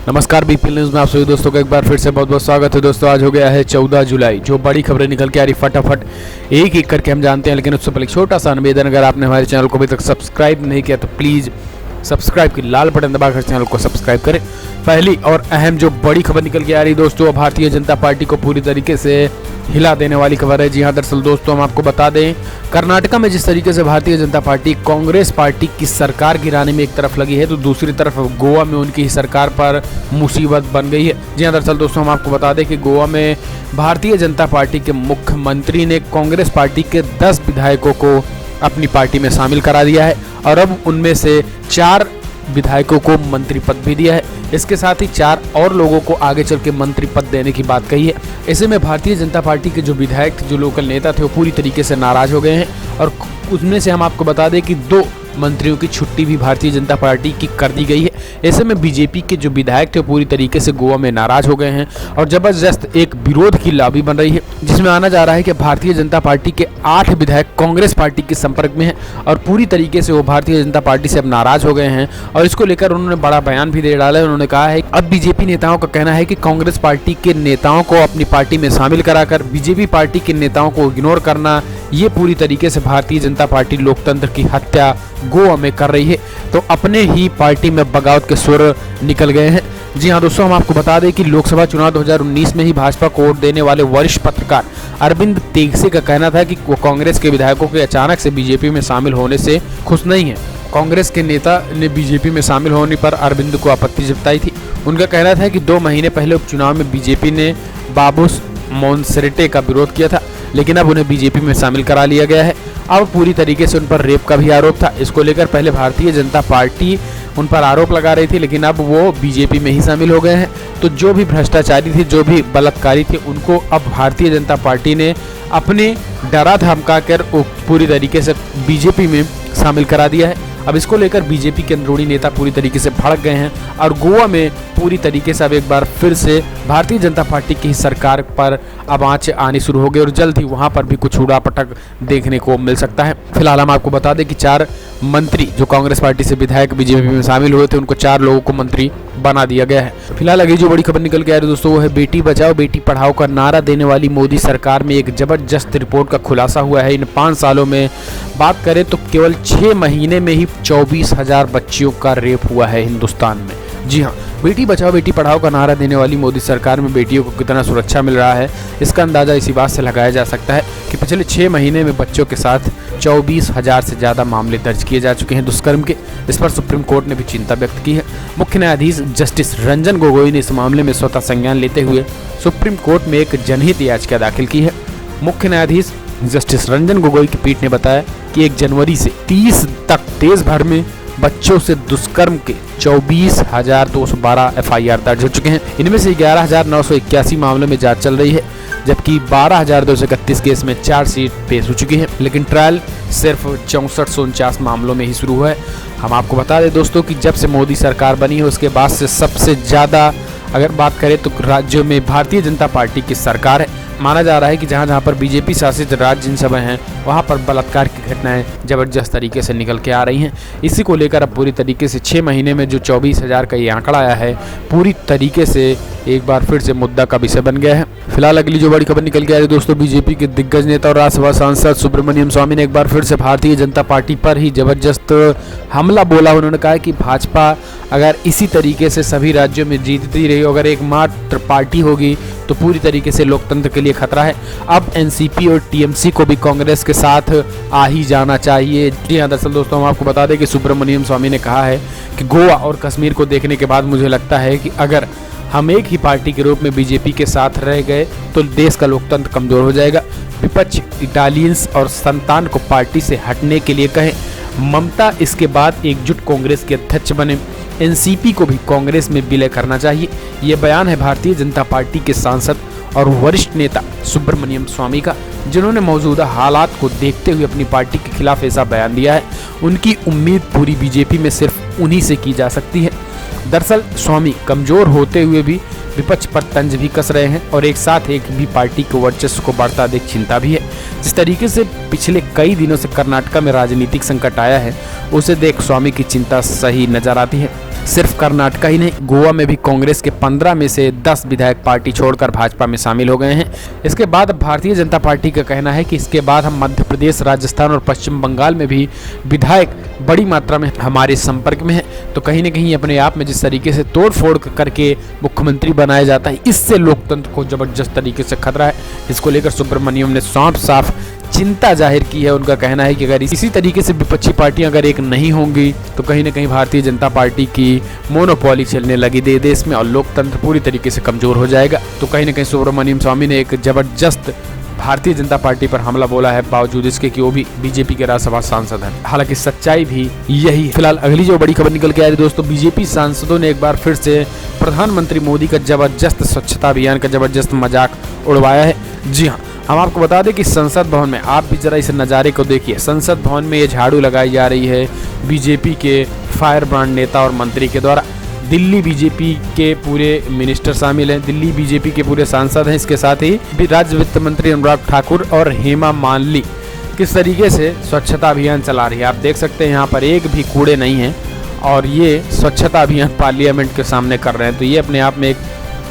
नमस्कार, BPL news में आप सभी दोस्तों का एक बार फिर से बहुत बहुत स्वागत है। दोस्तों आज हो गया है 14 जुलाई। जो बड़ी खबरें निकल के आ रही फटाफट एक एक करके हम जानते हैं, लेकिन उससे पहले छोटा सा निवेदन, अगर आपने हमारे चैनल को अभी तक सब्सक्राइब नहीं किया तो प्लीज़ सब्सक्राइब की लाल बटन दबाकर चैनल को सब्सक्राइब करें। पहली और अहम जो बड़ी खबर निकल के आ रही दोस्तों, भारतीय जनता पार्टी को पूरी तरीके से हिला देने वाली खबर है। जी हाँ, दरअसल दोस्तों हम आपको बता दें, कर्नाटका में जिस तरीके से भारतीय जनता पार्टी कांग्रेस पार्टी की सरकार गिराने में एक तरफ लगी है, तो दूसरी तरफ गोवा में उनकी ही सरकार पर मुसीबत बन गई है। जी हाँ, दरअसल दोस्तों हम आपको बता दें कि गोवा में भारतीय जनता पार्टी के मुख्यमंत्री ने कांग्रेस पार्टी के 10 विधायकों को अपनी पार्टी में शामिल करा दिया है और अब उनमें से 4 विधायकों को मंत्री पद भी दिया है। इसके साथ ही 4 और लोगों को आगे चल के मंत्री पद देने की बात कही है। ऐसे में भारतीय जनता पार्टी के जो विधायक थे, जो लोकल नेता थे, वो पूरी तरीके से नाराज हो गए हैं और उसमें से हम आपको बता दें कि 2 मंत्रियों की छुट्टी भी भारतीय जनता पार्टी की कर दी गई है। ऐसे में बीजेपी के जो विधायक थे पूरी तरीके से गोवा में नाराज हो गए हैं और जबरदस्त एक विरोध की लॉबी बन रही है, जिसमें आना जा रहा है कि भारतीय जनता पार्टी के 8 विधायक कांग्रेस पार्टी के संपर्क में हैं और पूरी तरीके से वो भारतीय जनता पार्टी से अब नाराज हो गए हैं। और इसको लेकर उन्होंने बड़ा बयान भी दे डाला है। उन्होंने कहा है अब बीजेपी नेताओं का कहना है कि कांग्रेस पार्टी के नेताओं को अपनी पार्टी में शामिल कराकर बीजेपी पार्टी के नेताओं को इग्नोर करना, ये पूरी तरीके से भारतीय जनता पार्टी लोकतंत्र की हत्या गोवा में कर रही है। तो अपने ही पार्टी में बगावत के सुर निकल गए हैं। जी हाँ दोस्तों, हम आपको बता दें कि लोकसभा चुनाव 2019 में ही भाजपा को वोट देने वाले वरिष्ठ पत्रकार अरविंद तेगसे का कहना था कि वो कांग्रेस के विधायकों के अचानक से बीजेपी में शामिल होने से खुश नहीं है। कांग्रेस के नेता ने बीजेपी में शामिल होने पर अरविंद को आपत्ति जताई थी। उनका कहना था कि 2 महीने पहले उपचुनाव में बीजेपी ने बाबूस मोन्सेरेटे का विरोध किया था, लेकिन अब उन्हें बीजेपी में शामिल करा लिया गया है। अब पूरी तरीके से उन पर रेप का भी आरोप था। इसको लेकर पहले भारतीय जनता पार्टी उन पर आरोप लगा रही थी, लेकिन अब वो बीजेपी में ही शामिल हो गए हैं। तो जो भी भ्रष्टाचारी थे, जो भी बलात्कारी थे, उनको अब भारतीय जनता पार्टी ने अपने डरा धमका कर पूरी तरीके से बीजेपी में शामिल करा दिया है। अब इसको लेकर बीजेपी के अंदरूनी नेता पूरी तरीके से भड़क गए हैं और गोवा में पूरी तरीके से अब एक बार फिर से भारतीय जनता पार्टी की सरकार पर अब आंच आनी शुरू हो गई और जल्द ही वहां पर भी कुछ उड़ापटक देखने को मिल सकता है। फिलहाल हम आपको बता दें कि 4 मंत्री जो कांग्रेस पार्टी से विधायक बीजेपी में शामिल हुए थे, उनको 4 लोगों को मंत्री बना दिया गया है। फिलहाल अगली जो बड़ी खबर निकल के आ रही है दोस्तों, वो है बेटी बचाओ बेटी पढ़ाओ का नारा देने वाली मोदी सरकार में एक जबरदस्त रिपोर्ट का खुलासा हुआ है। इन 5 सालों में बात करें तो केवल 6 महीने में ही 24,000 बच्चियों का रेप हुआ है हिंदुस्तान में। जी हाँ, बेटी बचाओ बेटी पढ़ाओ का नारा देने वाली मोदी सरकार में बेटियों को कितना सुरक्षा मिल रहा है, इसका अंदाज़ा इसी बात से लगाया जा सकता है कि पिछले 6 महीने में बच्चों के साथ 24,000 से ज़्यादा मामले दर्ज किए जा चुके हैं दुष्कर्म के। इस पर सुप्रीम कोर्ट ने भी चिंता व्यक्त की है। मुख्य न्यायाधीश जस्टिस रंजन गोगोई ने इस मामले में स्वतः संज्ञान लेते हुए सुप्रीम कोर्ट में एक जनहित याचिका दाखिल की है। मुख्य न्यायाधीश जस्टिस रंजन गोगोई की पीठ ने बताया कि 1 जनवरी से 30 तक देश भर में बच्चों से दुष्कर्म के 24,212 FIR दर्ज हो चुके हैं। इनमें से 11,981 मामलों में जांच चल रही है, जबकि 12,231 केस में चार्जशीट पेश हो चुकी है, लेकिन ट्रायल सिर्फ 6449 मामलों में ही शुरू हुआ है। हम आपको बता दें दोस्तों कि जब से मोदी सरकार बनी है उसके बाद से सबसे ज़्यादा अगर बात करें तो राज्यों में भारतीय जनता पार्टी की सरकार है। माना जा रहा है कि जहां पर बीजेपी शासित राज्य जिनसभा हैं, वहां पर बलात्कार की घटनाएं जबरदस्त तरीके से निकल के आ रही हैं। इसी को लेकर अब पूरी तरीके से 6 महीने में जो 24,000 का ये आंकड़ा आया है, पूरी तरीके से एक बार फिर से मुद्दा का विषय बन गया है। फिलहाल अगली जो बड़ी खबर निकल के आ रही है दोस्तों, बीजेपी के दिग्गज नेता और राज्यसभा सांसद सुब्रमण्यम स्वामी ने एक बार फिर से भारतीय जनता पार्टी पर ही जबरदस्त हमला बोला। उन्होंने कहा कि भाजपा अगर इसी तरीके से सभी राज्यों में जीतती रही, अगर एकमात्र पार्टी होगी तो पूरी तरीके से लोकतंत्र के लिए खतरा है। अब एनसीपी और टीएमसी को भी कांग्रेस के साथ आ ही जाना चाहिए। जी हाँ, दरअसल दोस्तों हम आपको बता दें कि सुब्रमण्यम स्वामी ने कहा है कि गोवा और कश्मीर को देखने के बाद मुझे लगता है कि अगर हम एक ही पार्टी के रूप में बीजेपी के साथ रह गए तो देश का लोकतंत्र कमजोर हो जाएगा। विपक्ष इटालियंस और संतान को पार्टी से हटने के लिए कहें। ममता इसके बाद एकजुट कांग्रेस के अध्यक्ष बने। एनसीपी को भी कांग्रेस में विलय करना चाहिए। ये बयान है भारतीय जनता पार्टी के सांसद और वरिष्ठ नेता सुब्रमण्यम स्वामी का, जिन्होंने मौजूदा हालात को देखते हुए अपनी पार्टी के खिलाफ ऐसा बयान दिया है। उनकी उम्मीद पूरी बीजेपी में सिर्फ उन्हीं से की जा सकती है। दरअसल स्वामी कमजोर होते हुए भी विपक्ष पर तंज भी कस रहे हैं और एक साथ एक भी पार्टी के वर्चस्व को बढ़ता देख चिंता भी है। जिस तरीके से पिछले कई दिनों से कर्नाटक में राजनीतिक संकट आया है, उसे देख स्वामी की चिंता सही नजर आती है। सिर्फ कर्नाटक ही नहीं, गोवा में भी कांग्रेस के 15 में से 10 विधायक पार्टी छोड़कर भाजपा में शामिल हो गए हैं। इसके बाद अब भारतीय जनता पार्टी का कहना है कि इसके बाद हम मध्य प्रदेश, राजस्थान और पश्चिम बंगाल में भी विधायक बड़ी मात्रा में हमारे संपर्क में है। तो कहीं न कहीं अपने आप में जिस तरीके से तोड़ फोड़ करके मुख्यमंत्री बनाया जाता है, इससे लोकतंत्र को जबरदस्त तरीके से खतरा है। इसको लेकर सुब्रमण्यम ने साफ चिंता जाहिर की है। उनका कहना है कि अगर इसी तरीके से विपक्षी पार्टियां अगर एक नहीं होंगी तो कहीं न कहीं भारतीय जनता पार्टी की मोनोपोली चलने लगी देश में और लोकतंत्र पूरी तरीके से कमजोर हो जाएगा। तो कहीं न कहीं सुब्रमण्यम स्वामी ने एक जबरदस्त भारतीय जनता पार्टी पर हमला बोला है, बावजूद इसके कि वो भी बीजेपी के राज्यसभा सांसद हैं। हालांकि सच्चाई भी यही है। फिलहाल अगली जो बड़ी खबर निकल के आ रही दोस्तों, बीजेपी सांसदों ने एक बार फिर से प्रधानमंत्री मोदी का जबरदस्त स्वच्छता अभियान का जबरदस्त मजाक उड़वाया है। जी हाँ, हम आपको बता दें कि संसद भवन में आप भी जरा इस नज़ारे को देखिए। संसद भवन में ये झाड़ू लगाई जा रही है बीजेपी के फायर ब्रांड नेता और मंत्री के द्वारा। दिल्ली बीजेपी के पूरे मिनिस्टर शामिल हैं, दिल्ली बीजेपी के पूरे सांसद हैं। इसके साथ ही राज्य वित्त मंत्री अनुराग ठाकुर और हेमा मालिनी किस तरीके से स्वच्छता अभियान चला रही है। आप देख सकते हैं यहाँ पर एक भी कूड़े नहीं है और ये स्वच्छता अभियान पार्लियामेंट के सामने कर रहे हैं। तो ये अपने आप में एक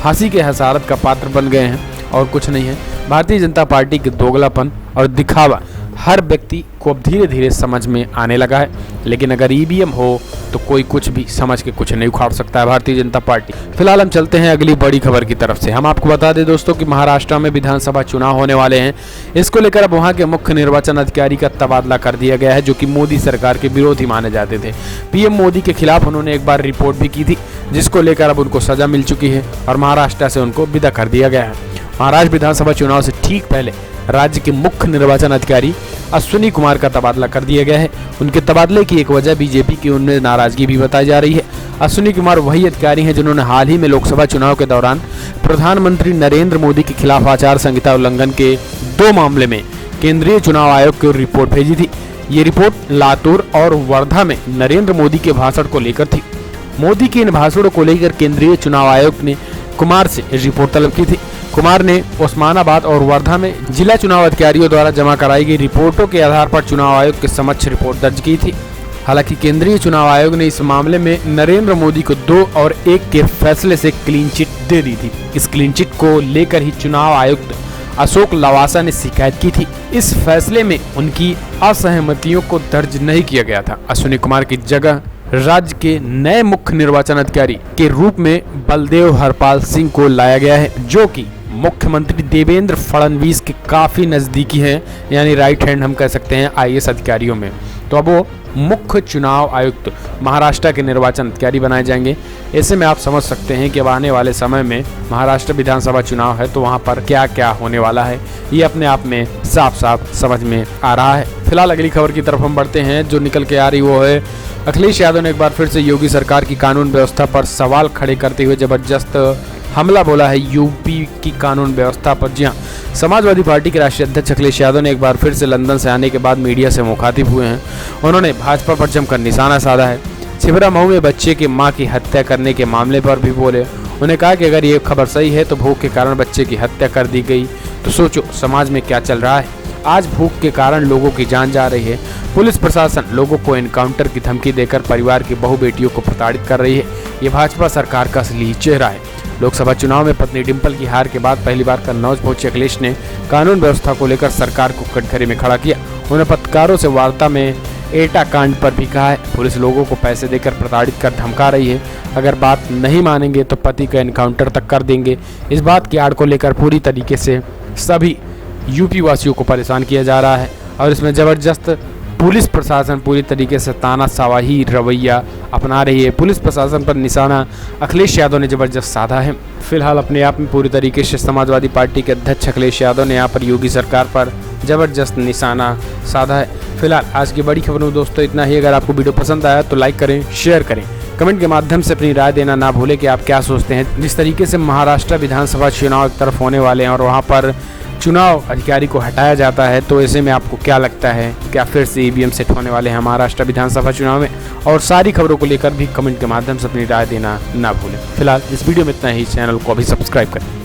हंसी के हसारत का पात्र बन गए हैं और कुछ नहीं है। भारतीय जनता पार्टी के दोगलापन और दिखावा हर व्यक्ति को अब धीरे धीरे समझ में आने लगा है। लेकिन अगर ईवीएम हो तो कोई कुछ भी समझ के कुछ नहीं उखाड़ सकता है भारतीय जनता पार्टी। फिलहाल हम चलते हैं अगली बड़ी खबर की तरफ से। हम आपको बता दें दोस्तों कि महाराष्ट्र में विधानसभा चुनाव होने वाले हैं। इसको लेकर अब वहां के मुख्य निर्वाचन अधिकारी का तबादला कर दिया गया है, जो कि मोदी सरकार के विरोधी माने जाते थे। पीएम मोदी के खिलाफ उन्होंने एक बार रिपोर्ट भी की थी, जिसको लेकर अब उनको सजा मिल चुकी है और महाराष्ट्र से उनको विदा कर दिया गया है। महाराष्ट्र विधानसभा चुनाव से ठीक पहले राज्य के मुख्य निर्वाचन अधिकारी अश्विनी कुमार का तबादला कर दिया गया है। उनके तबादले की एक वजह बीजेपी की उनमें नाराजगी भी बताई जा रही है। अश्विनी कुमार वही अधिकारी हैं जिन्होंने हाल ही में लोकसभा चुनाव के दौरान प्रधानमंत्री नरेंद्र मोदी के खिलाफ आचार संहिता उल्लंघन के 2 मामले में केंद्रीय चुनाव आयोग को रिपोर्ट भेजी थी। ये रिपोर्ट लातूर और वर्धा में नरेंद्र मोदी के भाषण को लेकर थी। मोदी के इन भाषणों को लेकर केंद्रीय चुनाव आयोग ने कुमार से रिपोर्ट तलब की थी। कुमार ने उस्मानाबाद और वर्धा में जिला चुनाव अधिकारियों द्वारा जमा कराई गई रिपोर्टों के आधार पर चुनाव आयोग के समक्ष रिपोर्ट दर्ज की थी। हालांकि केंद्रीय चुनाव आयोग ने इस मामले में नरेंद्र मोदी को 2 और 1 के फैसले से क्लीन चिट दे दी थी। इस क्लीन चिट को लेकर ही चुनाव आयुक्त अशोक लवासा ने शिकायत की थी। इस फैसले में उनकी असहमतियों को दर्ज नहीं किया गया था। अश्विनी कुमार की जगह राज्य के नए मुख्य निर्वाचन अधिकारी के रूप में बलदेव हरपाल सिंह को लाया गया है, जो कि मुख्यमंत्री देवेंद्र फडणवीस के काफी नजदीकी हैं, यानी राइट हैंड हम कह सकते हैं आईएएस अधिकारियों में। तो अब वो मुख्य चुनाव आयुक्त महाराष्ट्र के निर्वाचन अधिकारी बनाए जाएंगे। ऐसे में आप समझ सकते हैं कि अब आने वाले समय में महाराष्ट्र विधानसभा चुनाव है तो वहां पर क्या क्या होने वाला है, ये अपने आप में साफ साफ समझ में आ रहा है। फिलहाल अगली खबर की तरफ हम बढ़ते हैं, जो निकल के आ रही वो है अखिलेश यादव ने एक बार फिर से योगी सरकार की कानून व्यवस्था पर सवाल खड़े करते हुए जबरदस्त हमला बोला है यूपी की कानून व्यवस्था पर। जी हाँ, समाजवादी पार्टी के राष्ट्रीय अध्यक्ष अखिलेश यादव ने एक बार फिर से लंदन से आने के बाद मीडिया से मुखातिब हुए हैं। उन्होंने भाजपा पर जमकर निशाना साधा है। छिबरा मऊ में बच्चे की मां की हत्या करने के मामले पर भी बोले। उन्होंने कहा कि अगर ये खबर सही है तो भूख के कारण बच्चे की हत्या कर दी गई, तो सोचो समाज में क्या चल रहा है। आज भूख के कारण लोगों की जान जा रही है। पुलिस प्रशासन लोगों को एनकाउंटर की धमकी देकर परिवार की बहु बेटियों को प्रताड़ित कर रही है। ये भाजपा सरकार का असली चेहरा है। लोकसभा चुनाव में पत्नी डिंपल की हार के बाद पहली बार कन्नौज पहुंचे अखिलेश ने कानून व्यवस्था को लेकर सरकार को कटघरे में खड़ा किया। उन्होंने पत्रकारों से वार्ता में एटा कांड पर भी कहा है, पुलिस लोगों को पैसे देकर प्रताड़ित कर धमका रही है। अगर बात नहीं मानेंगे तो पति का एनकाउंटर तक कर देंगे। इस बात की आड़ को लेकर पूरी तरीके से सभी यूपी वासियों को परेशान किया जा रहा है और इसमें जबरदस्त पुलिस प्रशासन पूरी तरीके से तानाशाही रवैया अपना रही है। पुलिस प्रशासन पर निशाना अखिलेश यादव ने जबरदस्त साधा है। फिलहाल अपने आप में पूरी तरीके से समाजवादी पार्टी के अध्यक्ष अखिलेश यादव ने यहाँ पर योगी सरकार पर जबरदस्त निशाना साधा है। फिलहाल आज की बड़ी खबर में दोस्तों इतना ही। अगर आपको वीडियो पसंद आया तो लाइक करें, शेयर करें, कमेंट के माध्यम से अपनी राय देना ना भूलें कि आप क्या सोचते हैं। जिस तरीके से महाराष्ट्र विधानसभा चुनाव एक तरफ होने वाले हैं और वहाँ पर चुनाव अधिकारी को हटाया जाता है। तो ऐसे में आपको क्या लगता है, क्या फिर से ईवीएम सेट होने वाले हैं महाराष्ट्र विधानसभा चुनाव में? और सारी खबरों को लेकर भी कमेंट के माध्यम से अपनी राय देना ना भूलें। फिलहाल इस वीडियो में इतना ही। चैनल को अभी सब्सक्राइब करें।